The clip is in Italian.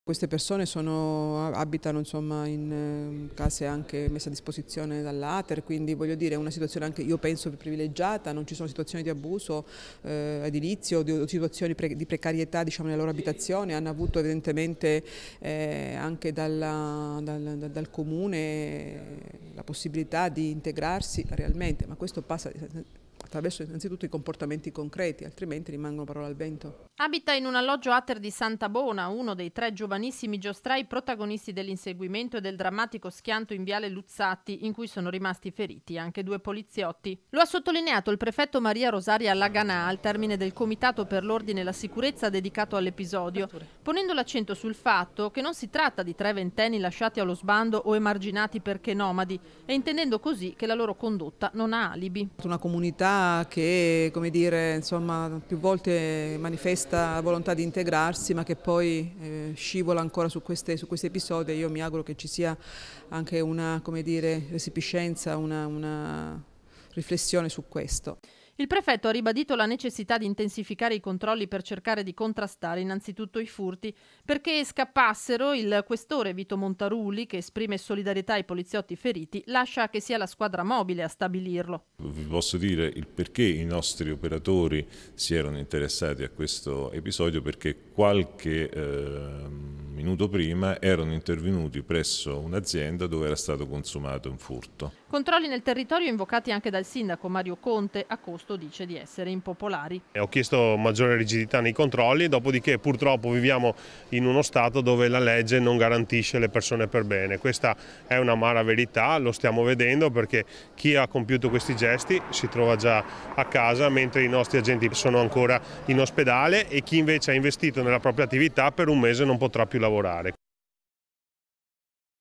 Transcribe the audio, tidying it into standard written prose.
Queste persone abitano insomma, in case anche messe a disposizione dall'Ater, quindi voglio dire è una situazione anche io penso privilegiata, non ci sono situazioni di abuso edilizio o di situazioni di precarietà diciamo, nella loro abitazione, hanno avuto evidentemente anche dal comune la possibilità di integrarsi realmente, ma questo passa attraverso innanzitutto i comportamenti concreti, altrimenti rimangono parole al vento. Abita in un alloggio Ater di Santa Bona, uno dei 3 giovanissimi giostrai protagonisti dell'inseguimento e del drammatico schianto in viale Luzzatti, in cui sono rimasti feriti anche 2 poliziotti. Lo ha sottolineato il prefetto Maria Rosaria Laganà al termine del Comitato per l'Ordine e la Sicurezza dedicato all'episodio, ponendo l'accento sul fatto che non si tratta di 3 ventenni lasciati allo sbando o emarginati perché nomadi, e intendendo così che la loro condotta non ha alibi. Una comunità che, come dire, insomma, più volte manifesta la volontà di integrarsi, ma che poi scivola ancora su questi episodi. Io mi auguro che ci sia anche una, come dire, resipiscenza, una riflessione su questo. Il prefetto ha ribadito la necessità di intensificare i controlli per cercare di contrastare innanzitutto i furti. Perché scappassero, il questore Vito Montaruli, che esprime solidarietà ai poliziotti feriti, lascia che sia la squadra mobile a stabilirlo. Vi posso dire il perché i nostri operatori si erano interessati a questo episodio, perché qualche minuto prima erano intervenuti presso un'azienda dove era stato consumato un furto. Controlli nel territorio invocati anche dal sindaco Mario Conte, a costo dice di essere impopolari. Ho chiesto maggiore rigidità nei controlli, dopodiché purtroppo viviamo in uno stato dove la legge non garantisce le persone per bene. Questa è un'amara verità, lo stiamo vedendo perché chi ha compiuto questi gesti si trova già a casa mentre i nostri agenti sono ancora in ospedale e chi invece ha investito nella propria attività per un mese non potrà più lavorare.